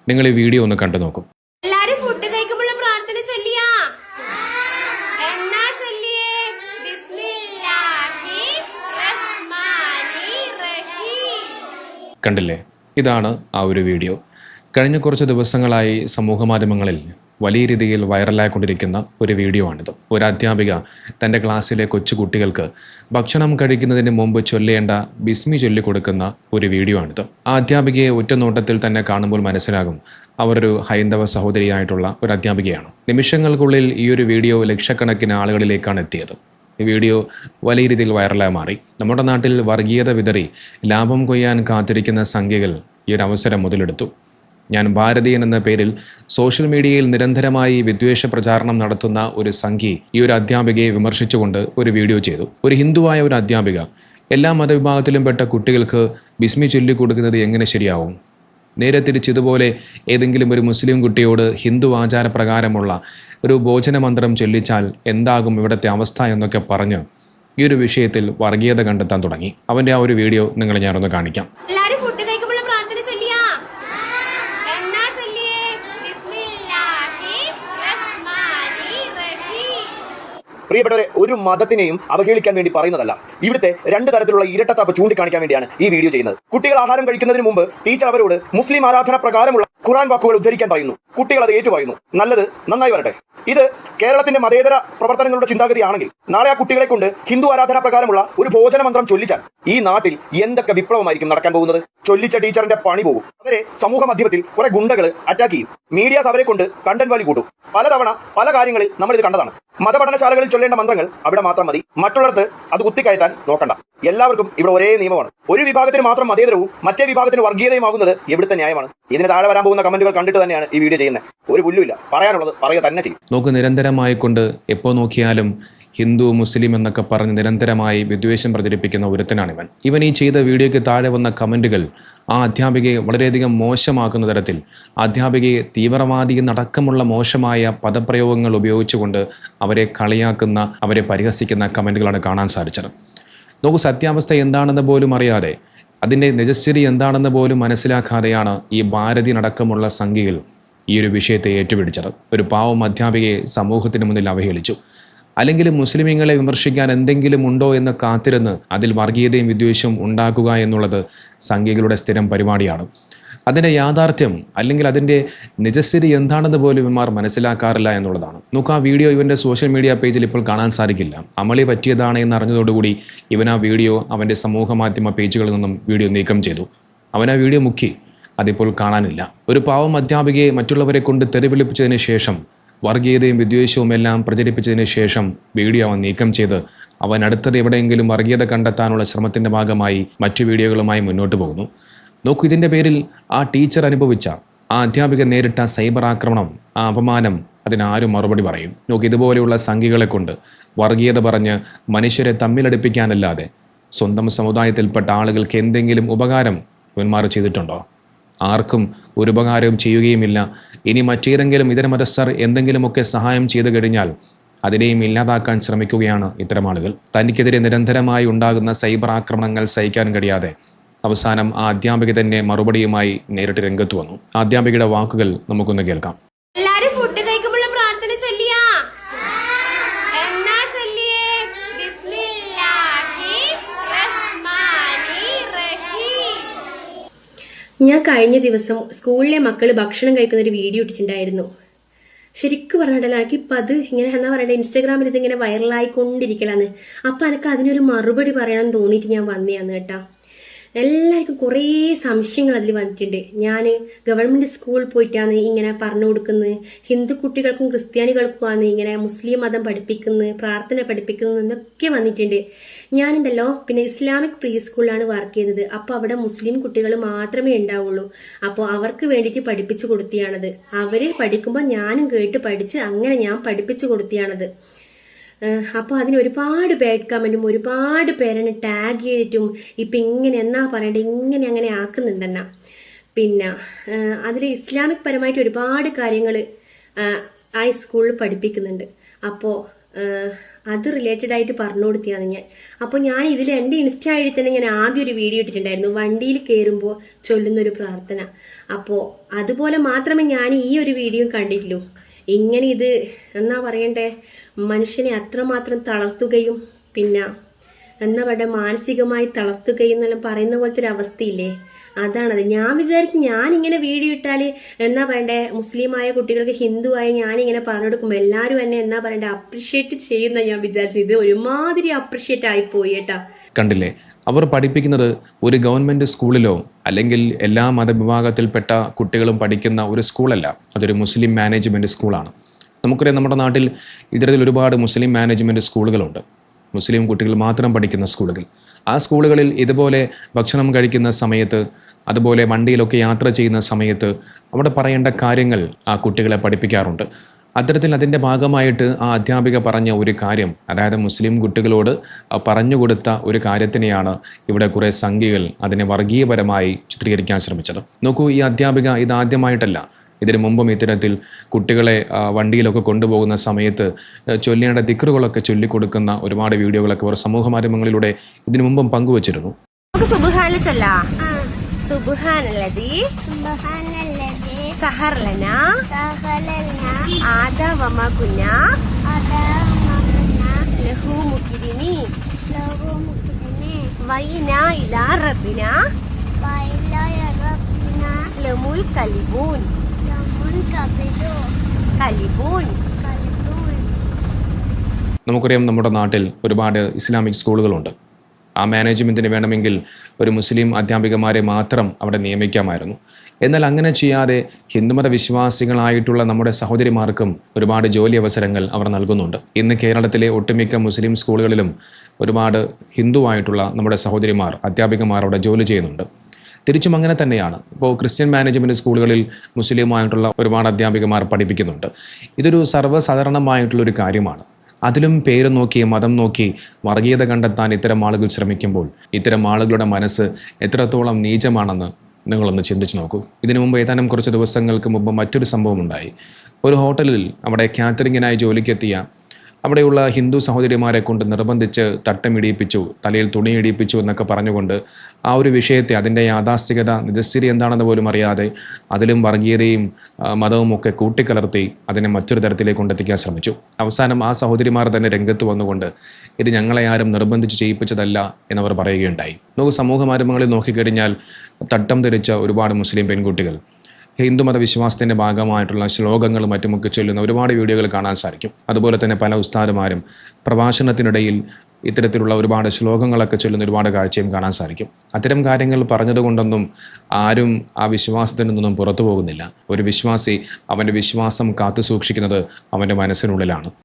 നിങ്ങൾ ഈ വീഡിയോ ഒന്ന് കണ്ടു നോക്കും. എല്ലാരും ഫുഡ് കഴിക്കുമ്പോൾ പ്രാർത്ഥന ചൊല്ലിയാ എന്നാ ചൊല്ലിയേ ബിസ്മില്ലാഹി റഹ്മാനി റഹീം. കണ്ടില്ലേ, ഇതാണ് ആ ഒരു വീഡിയോ. കഴിഞ്ഞ കുറച്ച് ദിവസങ്ങളായി സമൂഹമാധ്യമങ്ങളിൽ വലിയ രീതിയിൽ വൈറലായിക്കൊണ്ടിരിക്കുന്ന ഒരു വീഡിയോ ആണിത്. ഒരു അധ്യാപിക തൻ്റെ ക്ലാസ്സിലെ കൊച്ചു കുട്ടികൾക്ക് ഭക്ഷണം കഴിക്കുന്നതിന് മുമ്പ് ചൊല്ലേണ്ട ബിസ്മി ചൊല്ലിക്കൊടുക്കുന്ന ഒരു വീഡിയോ ആണിത്. ആ അധ്യാപികയെ ഒറ്റ നോട്ടത്തിൽ തന്നെ കാണുമ്പോൾ മനസ്സിലാകും അവരൊരു ഹൈന്ദവ സഹോദരിയായിട്ടുള്ള ഒരു അധ്യാപികയാണ്. നിമിഷങ്ങൾക്കുള്ളിൽ ഈ ഒരു വീഡിയോ ലക്ഷക്കണക്കിന് ആളുകളിലേക്കാണ് എത്തിയത്. ഈ വീഡിയോ വലിയ രീതിയിൽ വൈറലായി മാറി. നമ്മുടെ നാട്ടിൽ വർഗീയത വിതറി ലാഭം കൊയ്യാൻ കാത്തിരിക്കുന്ന സംഖ്യകൾ ഈ ഒരു അവസരം മുതലെടുത്തു. ഞാൻ ഭാരതീയൻ എന്ന പേരിൽ സോഷ്യൽ മീഡിയയിൽ നിരന്തരമായി വിദ്വേഷ പ്രചാരണം നടത്തുന്ന ഒരു സംഘി ഈ ഒരു അധ്യാപികയെ വിമർശിച്ചുകൊണ്ട് ഒരു വീഡിയോ ചെയ്തു. ഒരു ഹിന്ദുവായ ഒരു അധ്യാപിക എല്ലാ മതവിഭാഗത്തിലും പെട്ട കുട്ടികൾക്ക് ബിസ്മി ചൊല്ലിക്കൊടുക്കുന്നത് എങ്ങനെ ശരിയാവും? നേരെ തിരിച്ച് ഇതുപോലെ ഏതെങ്കിലും ഒരു മുസ്ലിം കുട്ടിയോട് ഹിന്ദു ആചാരപ്രകാരമുള്ള ഒരു ഭോജനമന്ത്രം ചൊല്ലിച്ചാൽ എന്താകും ഇവിടുത്തെ അവസ്ഥ എന്നൊക്കെ പറഞ്ഞ് ഈ ഒരു വിഷയത്തിൽ വർഗീയത കണ്ടെത്താൻ തുടങ്ങി. അവൻ്റെ ആ ഒരു വീഡിയോ നിങ്ങളെ ഞാനൊന്ന് കാണിക്കാം. എല്ലാരും ഫുഡ് കഴിക്കുമ്പോൾ പ്രാർത്ഥന ചൊല്ലിയാ എന്നാ ചൊല്ലിയേ ബിസ്മില്ലാഹി റഹ്മാനി റഹീം. പ്രിയപ്പെട്ടവരെ, ഒരു മതത്തിനെയും അവഹേളിക്കാൻ വേണ്ടി പറയുന്നതല്ല. ഇവിടുത്തെ രണ്ട് തരത്തിലുള്ള ഇരട്ടത്താപ്പ് ചൂണ്ടിക്കാണിക്കാൻ വേണ്ടിയാണ് ഈ വീഡിയോ ചെയ്യുന്നത്. കുട്ടികൾ ആഹാരം കഴിക്കുന്നതിന് മുമ്പ് ടീച്ചർ അവരോട് മുസ്ലിം ആരാധന പ്രകാരമുള്ള ഖുർആൻ വാക്കുകൾ ഉദ്ധരിക്കാൻ പറയുന്നു. കുട്ടികൾ അത് ഏറ്റുപറയുന്നു. നല്ലത്, നന്നായി വരട്ടെ. ഇത് കേരളത്തിന്റെ മതേതര പ്രവർത്തനങ്ങളുടെ ചിന്താഗതിയാണെങ്കിൽ നാളെ ആ കുട്ടികളെ കൊണ്ട് ഹിന്ദു ആരാധന പ്രകാരമുള്ള ഒരു ഭോജന മന്ത്രം ചൊല്ലിച്ചാൽ ഈ നാട്ടിൽ എന്തൊക്കെ വിപ്ലവമായിരിക്കും നടക്കാൻ പോകുന്നത്? ചൊല്ലിച്ച ടീച്ചറിന്റെ പണി പോകും. അവരെ സമൂഹ മധ്യത്തിൽ കുറെ ഗുണ്ടകൾ അറ്റാക്ക് ചെയ്യും. മീഡിയാസ് അവരെ കൊണ്ട് കണ്ടന്റ് വാല്യൂ കൂട്ടും. പലതവണ പല കാര്യങ്ങളിൽ നമ്മൾ ഇത് കണ്ടതാണ്. മതപഠനശാലകളിൽ ചൊല്ലേണ്ട മന്ത്രങ്ങൾ അവിടെ മാത്രം മതി, മറ്റുള്ളവർക്ക് അത് കുത്തിക്കയറ്റാൻ നോക്കണ്ട. എല്ലാവർക്കും ഇവിടെ ഒരേ നിയമമാണ്. ഒരു വിഭാഗത്തിന് മാത്രം മതേതരവും മറ്റേ വിഭാഗത്തിന് വർഗീയതയുമാകുന്നത് എവിടുത്തെ ന്യായമാണ്? ഇതിന് താഴെ വരാൻ പോകുന്ന കമന്റുകൾ കണ്ടിട്ട് തന്നെയാണ് ഈ വീഡിയോ ചെയ്യുന്നത്. ഒരു പുല്ലുമില്ല, പറയാനുള്ളത് പറയുക തന്നെ ചെയ്യും. നോക്ക്, നിരന്തരമായിക്കൊണ്ട് എപ്പോൾ നോക്കിയാലും ഹിന്ദു മുസ്ലിം എന്നൊക്കെ പറഞ്ഞ് നിരന്തരമായി വിദ്വേഷം പ്രചരിപ്പിക്കുന്ന ഒരുത്തനാണിവൻ. ഇവൻ ഈ ചെയ്ത വീഡിയോയ്ക്ക് താഴെ വന്ന കമൻറ്റുകൾ ആ അധ്യാപികയെ വളരെയധികം മോശമാക്കുന്ന തരത്തിൽ, അധ്യാപികയെ തീവ്രവാദി എന്നടക്കമുള്ള മോശമായ പദപ്രയോഗങ്ങൾ ഉപയോഗിച്ചുകൊണ്ട് അവരെ കളിയാക്കുന്ന, അവരെ പരിഹസിക്കുന്ന കമൻറ്റുകളാണ് കാണാൻ സാധിച്ചത്. നോക്കൂ, സത്യാവസ്ഥ എന്താണെന്ന് പോലും അറിയാതെ, അതിൻ്റെ നിജസ്ഥിതി എന്താണെന്ന് പോലും മനസ്സിലാക്കാതെയാണ് ഈ ഭാരതീയനടക്കമുള്ള സംഘികൾ ഈ ഒരു വിഷയത്തെ ഏറ്റുപിടിച്ചത്. ഒരു പാവം അധ്യാപികയെ സമൂഹത്തിന് മുന്നിൽ അവഹേളിച്ചു. അല്ലെങ്കിൽ മുസ്ലിമീങ്ങളെ വിമർശിക്കാൻ എന്തെങ്കിലും ഉണ്ടോ എന്ന് കാത്തിരുന്ന് അതിൽ വർഗീയതയും വിദ്വേഷവും ഉണ്ടാക്കുക എന്നുള്ളത് സംഘികളുടെ സ്ഥിരം പരിപാടിയാണ്. അതിൻ്റെ യാഥാർത്ഥ്യം അല്ലെങ്കിൽ അതിൻ്റെ നിജസ്ഥിതി എന്താണെന്ന് പോലും ഇവന്മാർ മനസ്സിലാക്കാറില്ല എന്നുള്ളതാണ്. നമുക്ക് ആ വീഡിയോ ഇവൻ്റെ സോഷ്യൽ മീഡിയ പേജിൽ ഇപ്പോൾ കാണാൻ സാധിക്കില്ല. അമളി പറ്റിയതാണ് എന്ന് അറിഞ്ഞതോടുകൂടി ഇവൻ ആ വീഡിയോ അവൻ്റെ സമൂഹ മാധ്യമ പേജുകളിൽ നിന്നും വീഡിയോ നീക്കം ചെയ്തു. അവൻ ആ വീഡിയോ മുക്കി, അതിപ്പോൾ കാണാനില്ല. ഒരു പാവം അധ്യാപികയെ മറ്റുള്ളവരെ കൊണ്ട് തെറിവിളിപ്പിച്ചതിന് ശേഷം, വർഗീയതയും വിദ്വേഷവും എല്ലാം പ്രചരിപ്പിച്ചതിന് ശേഷം വീഡിയോ അവൻ നീക്കം ചെയ്ത് അവൻ അടുത്തത് എവിടെയെങ്കിലും വർഗീയത കണ്ടെത്താനുള്ള ശ്രമത്തിൻ്റെ ഭാഗമായി മറ്റു വീഡിയോകളുമായി മുന്നോട്ട് പോകുന്നു. നോക്കൂ, ഇതിൻ്റെ പേരിൽ ആ ടീച്ചർ അനുഭവിച്ച, ആ അധ്യാപിക നേരിട്ട സൈബർ ആക്രമണം, ആ അപമാനം, അതിനാരും മറുപടി പറയും? നോക്കൂ, ഇതുപോലെയുള്ള സംഘികളെ കൊണ്ട് വർഗീയത പറഞ്ഞ് മനുഷ്യരെ തമ്മിലടുപ്പിക്കാനല്ലാതെ സ്വന്തം സമുദായത്തിൽപ്പെട്ട ആളുകൾക്ക് എന്തെങ്കിലും ഉപകാരം ഇവന്മാർ ചെയ്തിട്ടുണ്ടോ? ആർക്കും ഒരു ഉപകാരവും ചെയ്യുകയുമില്ല. ഇനി മറ്റേതെങ്കിലും ഇതര മതസ്ഥർ എന്തെങ്കിലുമൊക്കെ സഹായം ചെയ്തു കഴിഞ്ഞാൽ അതിനെയും ഇല്ലാതാക്കാൻ ശ്രമിക്കുകയാണ് ഇത്തരം ആളുകൾ. തനിക്കെതിരെ നിരന്തരമായി ഉണ്ടാകുന്ന സൈബർ ആക്രമണങ്ങൾ സഹിക്കാൻ കഴിയാതെ അവസാനം ആ അധ്യാപിക തന്നെ മറുപടിയുമായി നേരിട്ട് രംഗത്ത് വന്നു. ആ അധ്യാപികയുടെ വാക്കുകൾ നമുക്കൊന്ന് കേൾക്കാം. എല്ലാരും ഫുഡ് കഴിക്കുമ്പോൾ പ്രാർത്ഥന ചൊല്ലിയാ എന്നാ ചൊല്ലിയേ ബിസ്മില്ലാഹി റഹ്മാനി റഹീം. ഞാൻ കഴിഞ്ഞ ദിവസം സ്കൂളിലെ മക്കൾ ഭക്ഷണം കഴിക്കുന്ന ഒരു വീഡിയോ ഇട്ടിട്ടുണ്ടായിരുന്നു. ശരിക്കും പറഞ്ഞിട്ടല്ല, എനിക്കിപ്പോൾ അത് ഇങ്ങനെ എന്താ പറയണ്ടേ, ഇൻസ്റ്റാഗ്രാമിൽ ഇതിങ്ങനെ വൈറലായിക്കൊണ്ടിരിക്കലാന്ന്. അപ്പം എനിക്ക് അതിനൊരു മറുപടി പറയണം എന്ന് തോന്നിയിട്ട് ഞാൻ വന്നതാണ് കേട്ടോ. എല്ലാവർക്കും കുറേ സംശയങ്ങൾ അതിൽ വന്നിട്ടുണ്ട്. ഞാൻ ഗവൺമെൻറ് സ്കൂളിൽ പോയിട്ടാണ് ഇങ്ങനെ പറഞ്ഞു കൊടുക്കുന്നത്, ഹിന്ദു കുട്ടികൾക്കും ക്രിസ്ത്യാനികൾക്കുമാണ് ഇങ്ങനെ മുസ്ലിം മതം പഠിപ്പിക്കുന്നത്, പ്രാർത്ഥന പഠിപ്പിക്കുന്നത് എന്നൊക്കെ വന്നിട്ടുണ്ട്. ഞാനുണ്ടല്ലോ പിന്നെ ഇസ്ലാമിക് പ്രീ സ്കൂളിലാണ് വർക്ക് ചെയ്തത്. അപ്പോൾ അവിടെ മുസ്ലിം കുട്ടികൾ മാത്രമേ ഉണ്ടാവുള്ളൂ. അപ്പോൾ അവർക്ക് വേണ്ടിയിട്ട് പഠിപ്പിച്ചു കൊടുത്തിയാണത്. അവർ പഠിക്കുമ്പോൾ ഞാനും കേട്ട് പഠിച്ച് അങ്ങനെ ഞാൻ പഠിപ്പിച്ചു കൊടുത്തിയാണത്. അപ്പോൾ അതിന് ഒരുപാട് ബാഡ് കമൻറ്റും ഒരുപാട് പേരെന്നെ ടാഗ് ചെയ്തിട്ടും ഇപ്പം ഇങ്ങനെ എന്നാ പറയണ്ടേ, ഇങ്ങനെ അങ്ങനെ ആക്കുന്നുണ്ടെന്ന. പിന്നെ അതിൽ ഇസ്ലാമിക് പരമായിട്ട് ഒരുപാട് കാര്യങ്ങൾ ആ സ്കൂളിൽ പഠിപ്പിക്കുന്നുണ്ട്. അപ്പോൾ അത് റിലേറ്റഡ് ആയിട്ട് പറഞ്ഞു കൊടുത്തതാണ് ഞാൻ. അപ്പോൾ ഞാൻ ഇതിൽ എൻ്റെ ഇൻസ്റ്റ ഐ ഡി തന്നെ ഞാൻ ആദ്യം ഒരു വീഡിയോ ഇട്ടിട്ടുണ്ടായിരുന്നു, വണ്ടിയിൽ കയറുമ്പോൾ ചൊല്ലുന്നൊരു പ്രാർത്ഥന. അപ്പോൾ അതുപോലെ മാത്രമേ ഞാൻ ഈ ഒരു വീഡിയോ കണ്ടിട്ടുള്ളൂ. ഇങ്ങനെ ഇത് എന്നാ പറയണ്ടേ, മനുഷ്യനെ അത്രമാത്രം തളർത്തുകയും പിന്നെ എന്നാ പറയുക മാനസികമായി തളർത്തുകയും എന്നെല്ലാം പറയുന്ന പോലത്തെ ഒരു അവസ്ഥയില്ലേ, അതാണത്. ഞാൻ വിചാരിച്ച് ഞാനിങ്ങനെ വീഡിയോ ഇട്ടാൽ എന്നാ പറയണ്ടേ, മുസ്ലിമായ കുട്ടികൾക്ക് ഹിന്ദുവായ ഞാനിങ്ങനെ പറഞ്ഞു കൊടുക്കുമ്പോൾ എല്ലാവരും എന്നെ എന്നാ പറയണ്ടേ അപ്രിഷ്യേറ്റ് ചെയ്യുന്ന ഞാൻ വിചാരിച്ചു. ഇത് ഒരുമാതിരി അപ്രിഷ്യേറ്റ് ആയിപ്പോയി കേട്ടാ. കണ്ടില്ലേ, അവർ പഠിപ്പിക്കുന്നത് ഒരു ഗവൺമെൻറ് സ്കൂളിലോ അല്ലെങ്കിൽ എല്ലാ മതവിഭാഗത്തിൽപ്പെട്ട കുട്ടികളും പഠിക്കുന്ന ഒരു സ്കൂളല്ല, അതൊരു മുസ്ലിം മാനേജ്മെൻറ്റ് സ്കൂളാണ്. നമുക്കറിയാം നമ്മുടെ നാട്ടിൽ ഇത്തരത്തിൽ ഒരുപാട് മുസ്ലിം മാനേജ്മെൻറ്റ് സ്കൂളുകളുണ്ട്, മുസ്ലിം കുട്ടികൾ മാത്രം പഠിക്കുന്ന സ്കൂളുകൾ. ആ സ്കൂളുകളിൽ ഇതുപോലെ ഭക്ഷണം കഴിക്കുന്ന സമയത്ത്, അതുപോലെ വണ്ടിയിലൊക്കെ യാത്ര ചെയ്യുന്ന സമയത്ത് അവിടെ പറയേണ്ട കാര്യങ്ങൾ ആ കുട്ടികളെ പഠിപ്പിക്കാറുണ്ട്. അത്തരത്തിൽ അതിൻ്റെ ഭാഗമായിട്ട് ആ അധ്യാപിക പറഞ്ഞ ഒരു കാര്യം, അതായത് മുസ്ലിം കുട്ടികളോട് പറഞ്ഞു കൊടുത്ത ഒരു കാര്യത്തിനെയാണ് ഇവിടെ കുറേ സംഘികൾ അതിനെ വർഗീയപരമായി ചിത്രീകരിക്കാൻ ശ്രമിച്ചത്. നോക്കൂ, ഈ അധ്യാപിക ഇതാദ്യമായിട്ടല്ല, ഇതിനു മുമ്പും ഇത്തരത്തിൽ കുട്ടികളെ വണ്ടിയിലൊക്കെ കൊണ്ടുപോകുന്ന സമയത്ത് ചൊല്ലേണ്ട ദിക്റുകളൊക്കെ ചൊല്ലിക്കൊടുക്കുന്ന ഒരുപാട് വീഡിയോകളൊക്കെ അവർ സമൂഹ മാധ്യമങ്ങളിലൂടെ ഇതിനു മുമ്പും പങ്കുവച്ചിരുന്നു. നമുക്കറിയാം നമ്മുടെ നാട്ടിൽ ഒരുപാട് ഇസ്ലാമിക് സ്കൂളുകളുണ്ട്. ആ മാനേജ്മെൻറ്റിന് വേണമെങ്കിൽ ഒരു മുസ്ലിം അധ്യാപികമാരെ മാത്രം അവിടെ നിയമിക്കാമായിരുന്നു. എന്നാൽ അങ്ങനെ ചെയ്യാതെ ഹിന്ദുമത വിശ്വാസികളായിട്ടുള്ള നമ്മുടെ സഹോദരിമാർക്കും ഒരുപാട് ജോലി അവസരങ്ങൾ അവർ നൽകുന്നുണ്ട്. ഇന്ന് കേരളത്തിലെ ഒട്ടുമിക്ക മുസ്ലിം സ്കൂളുകളിലും ഒരുപാട് ഹിന്ദുവായിട്ടുള്ള നമ്മുടെ സഹോദരിമാർ അധ്യാപികമാർ അവിടെ ജോലി ചെയ്യുന്നുണ്ട്. തിരിച്ചും അങ്ങനെ തന്നെയാണ്. ഇപ്പോൾ ക്രിസ്ത്യൻ മാനേജ്മെൻറ്റ് സ്കൂളുകളിൽ മുസ്ലിമായിട്ടുള്ള ഒരുപാട് അധ്യാപികമാർ പഠിപ്പിക്കുന്നുണ്ട്. ഇതൊരു സർവ്വസാധാരണമായിട്ടുള്ളൊരു കാര്യമാണ്. അതിലും പേര് നോക്കി മതം നോക്കി വർഗീയത കണ്ടെത്താൻ ഇത്തരം ആളുകൾ ശ്രമിക്കുമ്പോൾ ഇത്തരം ആളുകളുടെ മനസ്സ് എത്രത്തോളം നീചമാണെന്ന് നിങ്ങളൊന്ന് ചിന്തിച്ച് നോക്കൂ. ഇതിനു മുമ്പ് ഏതാനും കുറച്ച് ദിവസങ്ങൾക്ക് മുമ്പ് മറ്റൊരു സംഭവം ഉണ്ടായി. ഒരു ഹോട്ടലിൽ അവിടെ കാറ്ററിങ്ങിനായി ജോലിക്കെത്തിയ അവിടെയുള്ള ഹിന്ദു സഹോദരിമാരെ കൊണ്ട് നിർബന്ധിച്ച് തട്ടമിടിയിപ്പിച്ചു, തലയിൽ തുണിയിടിപ്പിച്ചു എന്നൊക്കെ പറഞ്ഞുകൊണ്ട് ആ ഒരു വിഷയത്തെ, അതിൻ്റെ യാഥാസ്ഥികത നിജസ്ഥിതി എന്താണെന്ന് പോലും അറിയാതെ അതിലും വർഗീയതയും മതവും ഒക്കെ കൂട്ടിക്കലർത്തി അതിനെ മറ്റൊരു തരത്തിലേക്ക് കൊണ്ടെത്തിക്കാൻ ശ്രമിച്ചു. അവസാനം ആ സഹോദരിമാർ തന്നെ രംഗത്ത് വന്നുകൊണ്ട് ഇത് ഞങ്ങളെ ആരും നിർബന്ധിച്ച് ചെയ്യിപ്പിച്ചതല്ല എന്നവർ പറയുകയുണ്ടായി. നമുക്ക് സമൂഹ മാധ്യമങ്ങളിൽ നോക്കിക്കഴിഞ്ഞാൽ തട്ടം ധരിച്ച ഒരുപാട് മുസ്ലിം പെൺകുട്ടികൾ ഹിന്ദുമത വിശ്വാസത്തിൻ്റെ ഭാഗമായിട്ടുള്ള ശ്ലോകങ്ങളും മറ്റുമൊക്കെ ചൊല്ലുന്ന ഒരുപാട് വീഡിയോകൾ കാണാൻ സാധിക്കും. അതുപോലെ തന്നെ പല ഉസ്താദുമാരും പ്രഭാഷണത്തിനിടയിൽ ഇത്തരത്തിലുള്ള ഒരുപാട് ശ്ലോകങ്ങളൊക്കെ ചൊല്ലുന്ന ഒരുപാട് കാഴ്ചയും കാണാൻ സാധിക്കും. അത്തരം കാര്യങ്ങൾ പറഞ്ഞതുകൊണ്ടൊന്നും ആരും ആ വിശ്വാസത്തിൽ നിന്നൊന്നും പുറത്തു പോകുന്നില്ല. ഒരു വിശ്വാസി അവൻ്റെ വിശ്വാസം കാത്തു സൂക്ഷിക്കുന്നത് അവൻ്റെ മനസ്സിനുള്ളിലാണ്.